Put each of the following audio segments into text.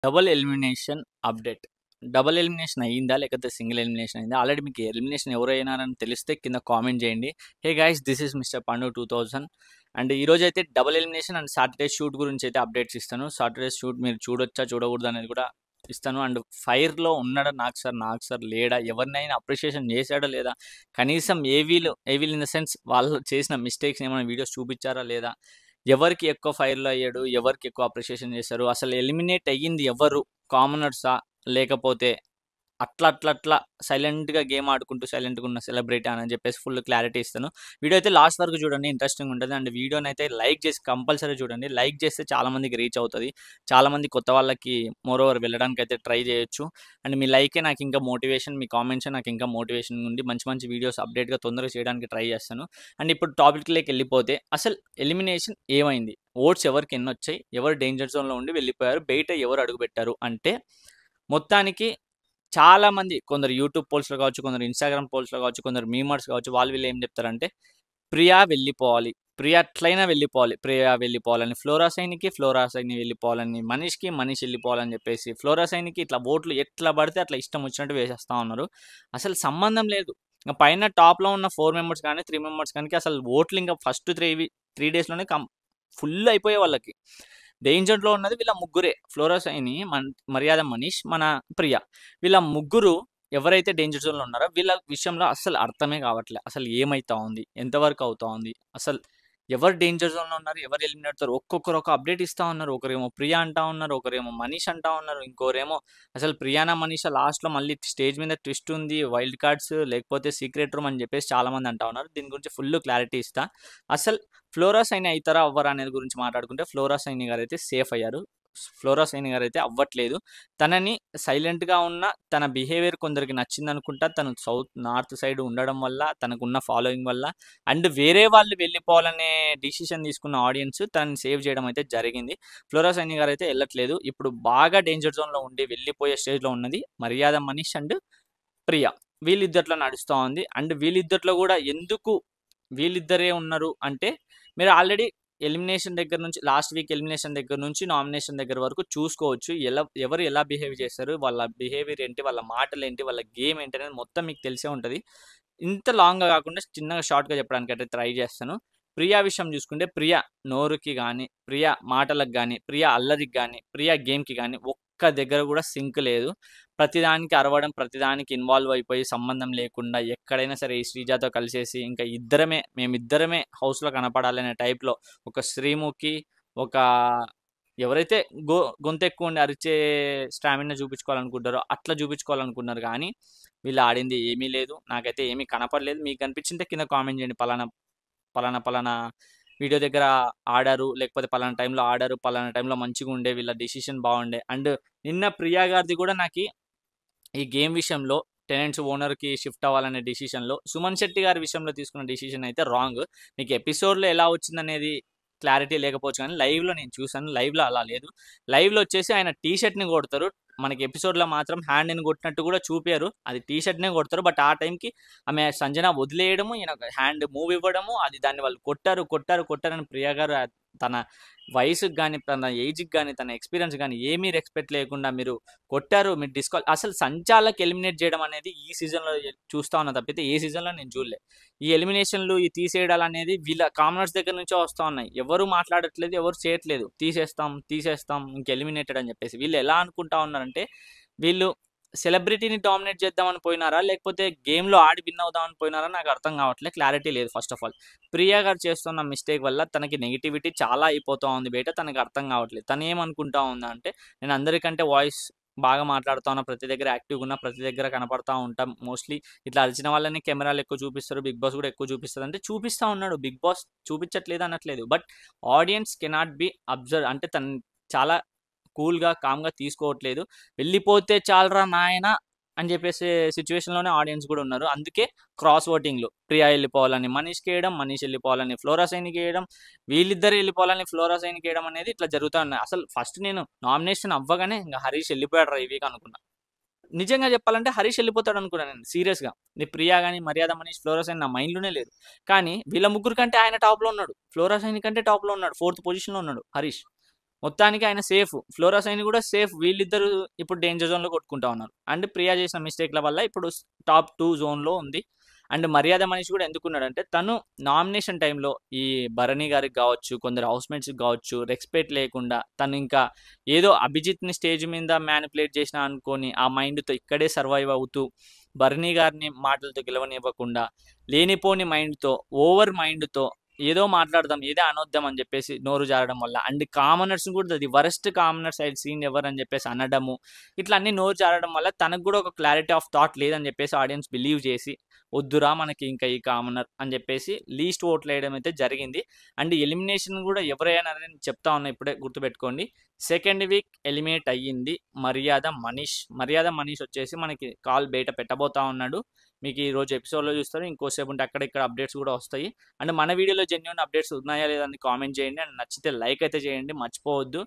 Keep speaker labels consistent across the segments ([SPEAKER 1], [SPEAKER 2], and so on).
[SPEAKER 1] Double elimination update. Double elimination అయిందా? లేకపోతే single elimination అయిందా? ఆల్రెడీ మీకు ఎలిమినేషన్ ఎవరైనారని తెలిస్తే కింద కామెంట్ చేయండి. Hey guys, this is mister పండు 2000 అండ్ ఈరోజు అయితే double elimination and Saturday shoot గురించి అయితే అప్డేట్స్ ఇస్తాను. సాటర్డే షూట్ మీరు చూడొచ్చా చూడకూడదు అనేది కూడా ఇస్తాను. అండ్ ఫైర్లో ఉన్నాడా నాకు సార్ లేడా, ఎవరినైనా అప్రిషియేషన్ చేశాడా లేదా, కనీసం ఏవీలు ఇన్ ద సెన్స్ వాళ్ళు చేసిన మిస్టేక్స్ ఏమైనా వీడియోస్ చూపించారా లేదా, ఎవరికి ఎక్కువ ఫైర్‌లో అయ్యాడు, ఎవరికి ఎక్కువ అప్రిషియేషన్ చేశారు, అసలు ఎలిమినేట్ అయ్యింది ఎవరు, కామనర్సా? లేకపోతే అట్లా సైలెంట్‌గా గేమ్ ఆడుకుంటూ సైలెంట్‌గా ఉన్న సెలబ్రిటీ అని చెప్పేసి ఫుల్ క్లారిటీ ఇస్తాను. వీడియో అయితే లాస్ట్ వరకు చూడండి, ఇంట్రెస్టింగ్ ఉంటుంది. అండ్ వీడియోనైతే లైక్ చేసి కంపల్సరీ చూడండి. లైక్ చేస్తే చాలా మందికి రీచ్ అవుతది. చాలా మంది కొత్త వాళ్ళకి మోర్ ఓవర్ వెళ్ళడానికైతే ట్రై చేయొచ్చు. అండ్ మీ లైకే నాకు ఇంకా మోటివేషన్, మీ కామెంట్సే నాకు ఇంకా మోటివేషన్ ఉండి మంచి మంచి వీడియోస్ అప్డేట్‌గా తొందరగా చేయడానికి ట్రై చేస్తాను. అండ్ ఇప్పుడు టాపిక్‌లోకి వెళ్ళిపోతే అసలు ఎలిమినేషన్ ఏమైంది? ఓట్స్ ఎవరికి ఎన్నొచ్చాయి? ఎవరు డేంజర్ జోన్‌లో ఉండి వెళ్ళిపోయారు? బయట ఎవరు అడుగుపెట్టారు? అంటే మొత్తానికి చాలామంది, కొందరు యూట్యూబ్ పోల్స్‌లో కావచ్చు, కొందరు ఇన్‌స్టాగ్రామ్ పోల్స్‌లో కావచ్చు, కొందరు మీమర్స్ కావచ్చు, వాళ్ళు వీళ్ళు ఏం చెప్తారంటే ప్రియా వెళ్ళిపోవాలి, ప్రియా ఎట్లైనా వెళ్ళిపోవాలి, ప్రియా వెళ్ళిపోవాలని, ఫ్లోరా సైని వెళ్ళిపోవాలని, మనీష్ వెళ్ళిపోవాలని చెప్పేసి ఫ్లోరా సైనికి ఇట్లా ఓట్లు ఎట్లా పడితే అట్లా ఇష్టం వచ్చినట్టు వేసేస్తా ఉన్నారు. అసలు సంబంధం లేదు. ఇంక పైన టాప్‌లో ఉన్న 4 మెంబర్స్ కానీ, 3 మెంబర్స్ కానీ అసలు ఓట్లు ఇంకా ఫస్ట్ 3 డేస్‌లోనే ఫుల్ అయిపోయాయి వాళ్ళకి. డేంజర్‌లో ఉన్నది వీళ్ళ ముగ్గురే. ఫ్లోరా సైని, మర్యాద మనీష్, మన ప్రియ. వీళ్ళ ముగ్గురు ఎవరైతే డేంజర్ జోన్‌లో ఉన్నారో వీళ్ళ విషయంలో అస్సలు అర్థమే కావట్లే. అసలు ఏమైతా ఉంది? ఎంతవరకు అవుతా ఉంది? అసలు ఎవరు డేంజర్ జోన్‌లో ఉన్నారు? ఎవరు ఎలిమినేట్ అవుతారు? ఒక్కొక్కరు ఒక అప్డేట్ ఇస్తా ఉన్నారు. ఒకరేమో ప్రియ అంటా ఉన్నారు. ఒకరేమో మనీష్ అంటా ఉన్నారు. ఇంకోరేమో అసలు ప్రియానా, మనీషా లాస్ట్‌లో మళ్ళీ స్టేజ్ మీద ట్విస్ట్ ఉంది. వైల్డ్ కార్డ్స్ లేకపోతే సీక్రెట్ రూమ్ అని చెప్పేసి చాలామంది అంటా ఉన్నారు. దీని గురించి ఫుల్ క్లారిటీ ఇస్తా. అసలు ఫ్లోరా సైని అయితారా అవ్వరా అనేది గురించి మాట్లాడుకుంటే ఫ్లోరా సైని గారైతే సేఫ్ అయ్యారు. ఫ్లోరా సైని గారైతే అవ్వట్లేదు. తనని సైలెంట్‌గా ఉన్న తన బిహేవియర్ కొందరికి నచ్చిందనుకుంటా. తను నార్త్ సైడ్ ఉండడం వల్ల, తనకున్న ఫాలోయింగ్ వల్ల అండ్ వేరే వాళ్ళు వెళ్ళిపోవాలనే డిసిషన్ తీసుకున్న ఆడియన్స్ తనని సేవ్ చేయడం అయితే జరిగింది. ఫ్లోరా సైని గారైతే ఎళ్ళట్లేదు. ఇప్పుడు బాగా డేంజర్ జోన్‌లో ఉండి వెళ్ళిపోయే స్టేజ్‌లో ఉన్నది మర్యాద మనీష్ అండ్ ప్రియ. వీళ్ళిద్దరిలో నడుస్తా ఉంది. అండ్ వీళ్ళిద్దరిలో కూడా ఎందుకు వీళ్ళిద్దరే ఉన్నారు అంటే, మీరు ఆల్రెడీ ఎలిమినేషన్ దగ్గర నుంచి, లాస్ట్ వీక్ ఎలిమినేషన్ దగ్గర నుంచి నామినేషన్ దగ్గర వరకు చూసుకోవచ్చు. ఎవరు ఎలా బిహేవ్ చేస్తారు, వాళ్ళ బిహేవియర్ ఏంటి, వాళ్ళ మాటలేంటి, వాళ్ళ గేమ్ ఏంటి అనేది మొత్తం మీకు తెలిసే ఉంటది. ఇంత లాంగ్‌గా కాకుండా చిన్నగా షార్ట్‌గా చెప్పడానికైతే ట్రై చేస్తాను. ప్రియా విషయం చూసుకుంటే, ప్రియ నోరుకి గానీ, ప్రియ మాటలకు గానీ, ప్రియ అల్లరికి గానీ, ప్రియ గేమ్‌కి గానీ ఒక్క దగ్గర కూడా సింక్ లేదు. ప్రతిదానికి అరవడం, ప్రతిదానికి ఇన్వాల్వ్ అయిపోయి సంబంధం లేకుండా ఎక్కడైనా సరే ఈ శ్రీజాతో కలిసేసి ఇంకా మేమిద్దరమే హౌస్‌లో కనపడాలనే టైప్‌లో ఒక శ్రీముఖి, ఒక ఎవరైతే గొంతెక్కువ ఉండి అరిచే స్టామినా చూపించుకోవాలనుకుంటారో అట్లా చూపించుకోవాలనుకున్నారు కానీ, వీళ్ళు ఆడింది ఏమీ లేదు. నాకైతే ఏమీ కనపడలేదు. మీకు కనిపించింటే కింద కామెంట్ చేయండి. పలానా వీడియో దగ్గర ఆడారు, లేకపోతే పలానా టైంలో ఆడారు, పలానా టైంలో మంచిగుండే, వీళ్ళ డెసిషన్ బాగుండే. అండ్ నిన్న ప్రియా గారిది కూడా నాకు ఈ గేమ్ విషయంలో టెనెంట్స్ ఓనర్‌కి షిఫ్ట్ అవ్వాలనే డెసిషన్‌లో సుమన్ శెట్టి గారి విషయంలో తీసుకున్న డెసిషన్ అయితే రాంగ్. మీకు ఎపిసోడ్‌లో ఎలా వచ్చిందనేది క్లారిటీ లేకపోవచ్చు కానీ లైవ్‌లో నేను చూసాను. లైవ్‌లో అలా లేదు. లైవ్‌లో వచ్చేసి ఆయన టీ షర్ట్‌ని కొడతారు. మనకి ఎపిసోడ్‌లో మాత్రం హ్యాండ్‌ని కొట్టినట్టు కూడా చూపియరు. అది టీ షర్ట్‌నే కొడతారు. బట్ ఆ టైంకి ఆమె సంజన వదిలేయడము, ఈయన హ్యాండ్ మూవ్ ఇవ్వడము, అది దాన్ని వాళ్ళు కొట్టారని ప్రియా గారు తన వయసుకి గాని, తన ఏజ్‌కి గాని, తన ఎక్స్‌పీరియన్స్ గాని ఏమీ రెస్పెక్ట్ లేకుండా మీరు కొట్టారు, మీరు అసలు సంచాలక్ ఎలిమినేట్ చేయడం అనేది ఈ సీజన్‌లో చూస్తా ఉన్నా తప్పితే ఏ సీజన్‌లో నేను చూడలే. ఈ ఎలిమినేషన్‌లు, ఈ తీసేయడాలు అనేది వీళ్ళ కామనర్స్ దగ్గర నుంచే వస్తా ఉన్నాయి. ఎవరు మాట్లాడట్లేదు, ఎవరు చేయట్లేదు. తీసేస్తాం ఇంక ఎలిమినేటెడ్ అని చెప్పేసి. వీళ్ళు ఎలా అనుకుంటా ఉన్నారంటే, వీళ్ళు సెలబ్రిటీని డామినేట్ చేద్దామని పోయినారా? లేకపోతే గేమ్‌లో ఆడి విన్ అవుదామని పోయినారా? నాకు అర్థం కావట్లేదు. క్లారిటీ లేదు ఫస్ట్ ఆఫ్ ఆల్. ప్రియా గారు చేస్తున్న మిస్టేక్ వల్ల తనకి నెగటివిటీ చాలా అయిపోతా ఉంది బయట. తనకు అర్థం కావట్లేదు. తను ఏమనుకుంటా ఉందంటే, నేను అందరికంటే వాయిస్ బాగా మాట్లాడుతా ఉన్నా, ప్రతి దగ్గర యాక్టివ్‌గా ఉన్నా, ప్రతి దగ్గర కనపడతా ఉంటా. మోస్ట్‌లీ ఇట్లా అరిచిన వాళ్ళని కెమెరాలు ఎక్కువ చూపిస్తారు. బిగ్ బాస్ కూడా ఎక్కువ చూపిస్తది అంటే చూపిస్తా ఉన్నాడు. బిగ్ బాస్ చూపించట్లేదు అనట్లేదు. But audience cannot be observe అంటే తను చాలా కూల్‌గా, కామ్‌గా తీసుకోవట్లేదు. వెళ్ళిపోతే చాలురా నాయనా అని చెప్పేసే సిట్యుయేషన్‌లోనే ఆడియన్స్ కూడా ఉన్నారు. అందుకే క్రాస్ ఓటింగ్‌లు. ప్రియా వెళ్ళిపోవాలని మనీష్‌కేయడం, మనీష్ వెళ్ళిపోవాలని ఫ్లోరా సైనికేయడం, వీళ్ళిద్దరు వెళ్ళిపోవాలని ఫ్లోరా సైనికేయడం అనేది ఇట్లా జరుగుతా ఉన్నాయి. అసలు ఫస్ట్ నేను నామినేషన్ అవ్వగానే ఇంక హరీష్ వెళ్ళిపోయాడురా ఈ వీక్ అనుకున్నా. నిజంగా చెప్పాలంటే హరీష్ వెళ్ళిపోతాడు అనుకున్నా నేను సీరియస్‌గా. నీ ప్రియా గాని, మర్యాద మనీష్, ఫ్లోరా సైని నా మైండ్‌లోనే లేదు. కానీ వీళ్ళ ముగ్గురు కంటే ఆయన టాప్‌లో ఉన్నాడు. ఫ్లోరా సైని కంటే టాప్‌లో ఉన్నాడు. 4థ్ పొజిషన్‌లో ఉన్నాడు హరీష్. మొత్తానికి ఆయన సేఫ్. ఫ్లోరా సైని కూడా సేఫ్. వీళ్ళిద్దరూ ఇప్పుడు డేంజర్ జోన్‌లో కొట్టుకుంటా ఉన్నారు. అండ్ ప్రియా చేసిన మిస్టేక్‌ల వల్ల ఇప్పుడు టాప్ 2 జోన్‌లో ఉంది. అండ్ మర్యాద మనీష్ కూడా ఎందుకున్నాడంటే తను నామినేషన్ టైంలో ఈ భరణి గారికి కావచ్చు, కొందరు హౌస్‌మేట్స్‌కి కావచ్చు, రెస్పెక్ట్ లేకుండా తను ఇంకా ఏదో అభిజిత్‌ని స్టేజ్ మీద మ్యానిపులేట్ చేసినా అనుకోని ఆ మైండ్‌తో ఇక్కడే సర్వైవ్ అవుతూ భరణి గారిని మాటలతో గెలవనివ్వకుండా లేనిపోని మైండ్‌తో, ఓవర్ మైండ్‌తో ఏదో మాట్లాడదాం, ఏదో అనొద్దాం అని చెప్పేసి నోరు జారడం వల్ల అండ్ కామనర్స్ కూడా అది worst commoners I seen ever అని చెప్పేసి అనడము, ఇట్లా అన్ని నోరు జారడం వల్ల తనకు కూడా ఒక క్లారిటీ ఆఫ్ థాట్ లేదని చెప్పేసి ఆడియన్స్ బిలీవ్ చేసి వద్దురా మనకి ఇంకా ఈ కామనర్ అని చెప్పేసి లీస్ట్ ఓట్లు వేయడం అయితే జరిగింది. అండ్ ఎలిమినేషన్ కూడా ఎవరైనా నేను చెప్తా ఉన్నా ఇప్పుడే గుర్తుపెట్టుకోండి. సెకండ్ వీక్ ఎలిమినేట్ అయ్యింది మర్యాద మనీష్ వచ్చేసి మనకి కాల్ బయట పెట్టబోతా ఉన్నాడు. మీకు ఈ రోజు ఎపిసోడ్లో చూస్తారు. ఇంకోసేపు ఉంటే అక్కడ ఇక్కడ అప్డేట్స్ కూడా వస్తాయి. అండ్ మన వీడియోలో జెన్యూన్ అప్డేట్స్ ఉన్నాయా లేదా అని కామెంట్ చేయండి. అండ్ నచ్చితే లైక్ అయితే చేయండి, మర్చిపోవద్దు.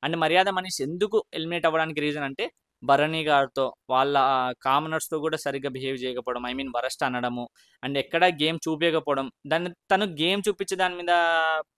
[SPEAKER 1] అండ్ మర్యాద మనీష్ ఎందుకు ఎలిమినేట్ అవ్వడానికి రీజన్ అంటే భరణి గారితో వాళ్ళ కామనర్స్తో కూడా సరిగ్గా బిహేవ్ చేయకపోవడం, ఐ మీన్ వరస్ట్ అనడము అండ్ ఎక్కడ గేమ్ చూపించకపోవడం. తను గేమ్ చూపించే దాని మీద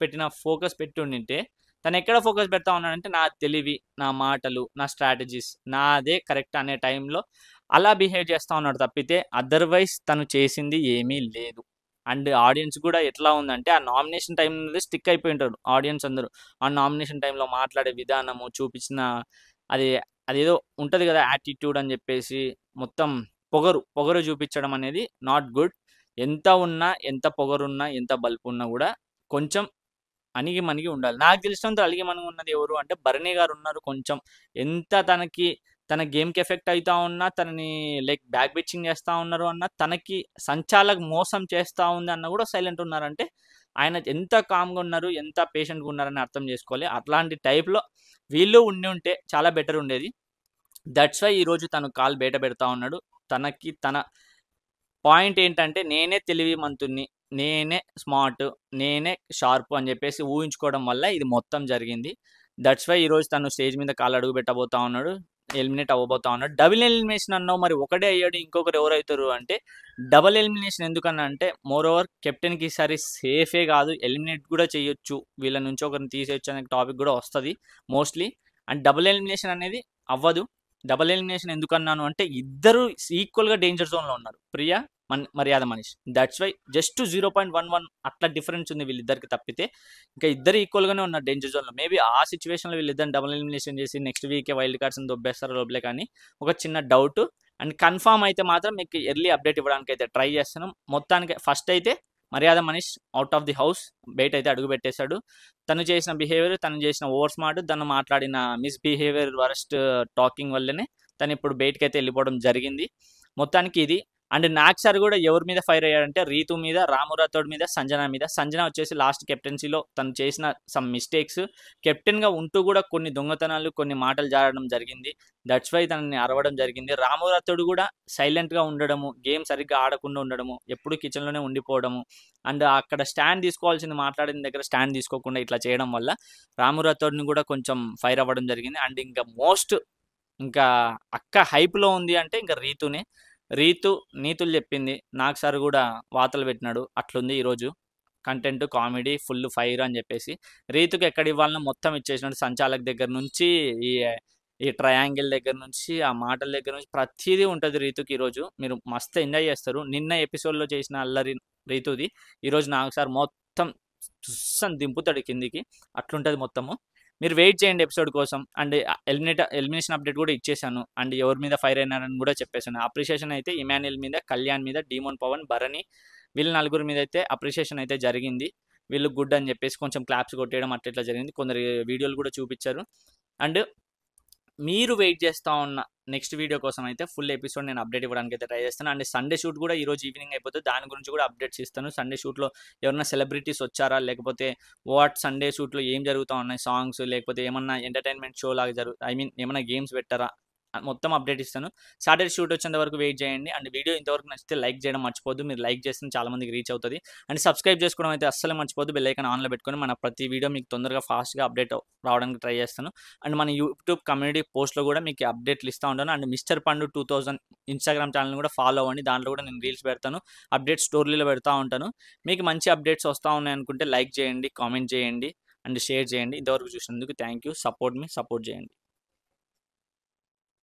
[SPEAKER 1] పెట్టిన ఫోకస్ పెట్టి ఉండింటే తను ఎక్కడ ఫోకస్ పెడతా ఉన్నాడంటే నా తెలివి, నా మాటలు, నా స్ట్రాటజీస్ నాదే కరెక్ట్ అనే టైంలో అలా బిహేవ్ చేస్తూ ఉన్నాడు తప్పితే అదర్వైజ్ తను చేసింది ఏమీ లేదు. అండ్ ఆడియన్స్ కూడా ఎట్లా ఉందంటే ఆ నామినేషన్ టైంలో స్టిక్ అయిపోయి ఉంటారు ఆడియన్స్ అందరూ. ఆ నామినేషన్ టైంలో మాట్లాడే విధానము చూపించిన అది అదేదో ఉంటుంది కదా యాటిట్యూడ్ అని చెప్పేసి మొత్తం పొగరు చూపించడం అనేది నాట్ గుడ్. ఎంత ఉన్నా, ఎంత పొగరున్నా, ఎంత బల్పు ఉన్నా కూడా కొంచెం అణిగి మణిగి ఉండాలి. నాకు తెలిసినంత అలిగి మణిగి ఉన్నది ఎవరు అంటే భరణి గారు ఉన్నారు. కొంచెం ఎంత తన గేమ్‌కి ఎఫెక్ట్ అయితా ఉన్నా, తనని లైక్ బ్యాక్ బిచ్చింగ్ చేస్తా ఉన్నారు అన్నా, తనకి సంచాలక్ మోసం చేస్తా ఉంది అన్న కూడా సైలెంట్ ఉన్నారంటే, ఆయన ఎంత కామ్‌గా ఉన్నారు, ఎంత పేషెంట్‌గా ఉన్నారని అర్థం చేసుకోవాలి. అట్లాంటి టైప్‌లో వీళ్ళు ఉండి ఉంటే చాలా బెటర్ ఉండేది. దట్స్ వై ఈరోజు తను కాల్ బయట పెడతా ఉన్నాడు. తన పాయింట్ ఏంటంటే నేనే తెలివిమంతుడిని, నేనే స్మార్ట్, నేనే షార్ప్ అని చెప్పేసి ఊహించుకోవడం వల్ల ఇది మొత్తం జరిగింది. దట్స్ వై ఈరోజు తను స్టేజ్ మీద కాలు అడుగు పెట్టబోతా ఉన్నాడు. ఎలిమినేట్ అవ్వబోతా ఉన్నాడు. డబుల్ ఎలిమినేషన్ అన్నావు, మరి ఒకడే అయ్యాడు, ఇంకొకరు ఎవరైతారు అంటే డబుల్ ఎలిమినేషన్ ఎందుకన్నా అంటే మోర్ ఓవర్ కెప్టెన్కి ఈసారి సేఫే కాదు, ఎలిమినేట్ కూడా చేయొచ్చు, వీళ్ళ నుంచి ఒకరిని తీసేయచ్చు అనే టాపిక్ కూడా వస్తుంది మోస్ట్లీ. అండ్ డబుల్ ఎలిమినేషన్ అనేది అవ్వదు. డబుల్ ఎలిమినేషన్ ఎందుకన్నాను అంటే ఇద్దరు ఈక్వల్గా డేంజర్ జోన్లో ఉన్నారు, ప్రియా మర్యాద మనీష్. దట్స్ వై జస్ట్ 0.11 అట్లా డిఫరెన్స్ ఉంది వీళ్ళిద్దరికి తప్పితే ఇంకా ఇద్దరు ఈక్వల్గానే ఉన్నారు డేంజర్ జోన్లో. మేబీ ఆ సిచ్యువేషన్లో వీళ్ళిద్దరిని డబుల్ ఎలిమినేషన్ చేసి నెక్స్ట్ వీకే వైల్డ్ కార్డ్స్ని దొబ్బేస్తారో లోపలే కానీ ఒక చిన్న డౌట్. అండ్ కన్ఫామ్ అయితే మాత్రం మీకు ఎర్లీ అప్డేట్ ఇవ్వడానికి అయితే ట్రై చేస్తాను. మొత్తానికి ఫస్ట్ అయితే మర్యాద Manish out of the house బయట అయితే అడుగు పెట్టేశాడు. తను చేసిన బిహేవియర్, తను చేసిన ఓవర్ స్మార్ట్, తను మాట్లాడిన మిస్బిహేవియర్, వరస్ట్ టాకింగ్ వల్లనే తను ఇప్పుడు బయటకు అయితే వెళ్ళిపోవడం జరిగింది. మొత్తానికి ఇది. అండ్ నాగ్ సార్ కూడా ఎవరి మీద ఫైర్ అయ్యాడంటే రీతు మీద, రాము రాథోడ్ మీద, సంజన మీద. సంజన వచ్చేసి లాస్ట్ కెప్టెన్సీలో తను చేసిన సమ్ మిస్టేక్స్, కెప్టెన్గా ఉంటూ కూడా కొన్ని దొంగతనాలు, కొన్ని మాటలు జారడం జరిగింది. దట్స్ వై తనని అరవడం జరిగింది. రాము రాథోడ్ కూడా సైలెంట్గా ఉండడము, గేమ్ సరిగ్గా ఆడకుండా ఉండడము, ఎప్పుడు కిచెన్లోనే ఉండిపోవడము అండ్ అక్కడ స్టాండ్ తీసుకోవాల్సింది మాట్లాడిన దగ్గర స్టాండ్ తీసుకోకుండా ఇట్లా చేయడం వల్ల రాము రాథోడ్ని కూడా కొంచెం ఫైర్ అవ్వడం జరిగింది. అండ్ ఇంకా అక్క హైప్లో ఉంది అంటే ఇంకా రీతు నీతులు చెప్పింది. నాగ్ సార్ కూడా వాతలు పెట్టినాడు. అట్లుంది ఈరోజు కంటెంట్, కామెడీ ఫుల్ ఫైర్ అని చెప్పేసి. రీతుకి ఎక్కడ ఇవ్వాలనో మొత్తం ఇచ్చేసినాడు. సంచాలక్ దగ్గర నుంచి ఈ ఈ ట్రయాంగిల్ దగ్గర నుంచి ఆ మాటల దగ్గర నుంచి ప్రతిదీ ఉంటుంది రీతుకి ఈరోజు. మీరు మస్తు ఎంజాయ్ చేస్తారు. నిన్న ఎపిసోడ్లో చేసిన అల్లరి రీతుది ఈరోజు నాగ్ సార్ మొత్తం తుస్సని దింపుతాడు కిందికి. అట్లుంటుంది మొత్తము. మీరు వెయిట్ చేయండి ఎపిసోడ్ కోసం. అండ్ ఎలిమినేషన్ అప్డేట్ కూడా ఇచ్చేసాను. అండ్ ఎవరి మీద ఫైర్ అయినారని కూడా చెప్పేసాను. అప్రిషియేషన్ అయితే ఇమాన్యుల్ మీద, కళ్యాణ్ మీద, డీమోన్ పవన్, భరణి వీళ్ళ నలుగురి మీద అయితే అప్రిషియేషన్ అయితే జరిగింది. వీళ్ళు గుడ్ అని చెప్పేసి కొంచెం క్లాప్స్ కొట్టేయడం అట్లా జరిగింది. కొందరు వీడియోలు కూడా చూపించారు. అండ్ మీరు వెయిట్ చేస్తూ ఉన్న నెక్స్ట్ వీడియో కోసం అయితే ఫుల్ ఎపిసోడ్ నేను అప్డేట్ ఇవ్వడానికి అయితే ట్రై చేస్తాను. అండ్ సండే షూట్ కూడా ఈరోజు ఈవినింగ్ అయిపోతుంది. దాని గురించి కూడా అప్డేట్స్ ఇస్తాను. సండే షూట్లో ఎవరైనా సెలబ్రిటీస్ వచ్చారా, లేకపోతే సండే షూట్లో ఏం జరుగుతూ ఉన్నాయి, సాంగ్స్ లేకపోతే ఏమన్నా ఎంటర్టైన్మెంట్ షో లాగా ఐ మీన్ ఏమన్నా గేమ్స్ పెట్టారా, మొత్తం అప్డేట్ ఇస్తాను. సాటర్డే షూట్ వచ్చేంత వరకు వెయిట్ చేయండి. అండ్ వీడియో ఇంతవరకు నచ్చితే లైక్ చేయడం మర్చిపోద్దు. మీరు లైక్ చేస్తే చాలా మందికి రీచ్ అవుతుంది. అండ్ సబ్స్క్రైబ్ చేసుకోవడం అయితే అస్సలు మర్చిపోద్దు. బెల్ ఐకాన్ ఆన్లో పెట్టుకొని మన ప్రతి వీడియో మీకు తొందరగా ఫాస్ట్గా అప్డేట్ రావడానికి ట్రై చేస్తాను. అండ్ మన యూట్యూబ్ కమ్యూనిటీ పోస్ట్లో కూడా మీకు అప్డేట్లు ఇస్తూ ఉంటాను. అండ్ మిస్టర్ పండు 2000 ఇన్స్టాగ్రామ్ ఛానల్ కూడా ఫాలో అవ్వండి. దాంట్లో కూడా నేను రీల్స్ పెడతాను, అప్డేట్ స్టోరీలో పెడతా ఉంటాను. మీకు మంచి అప్డేట్స్ వస్తూ ఉన్నాయి అనుకుంటే లైక్ చేయండి, కామెంట్ చేయండి. అండ్ షేర్ చేయండి. ఇంతవరకు చూసినందుకు thank you. Support me, support చేయండి.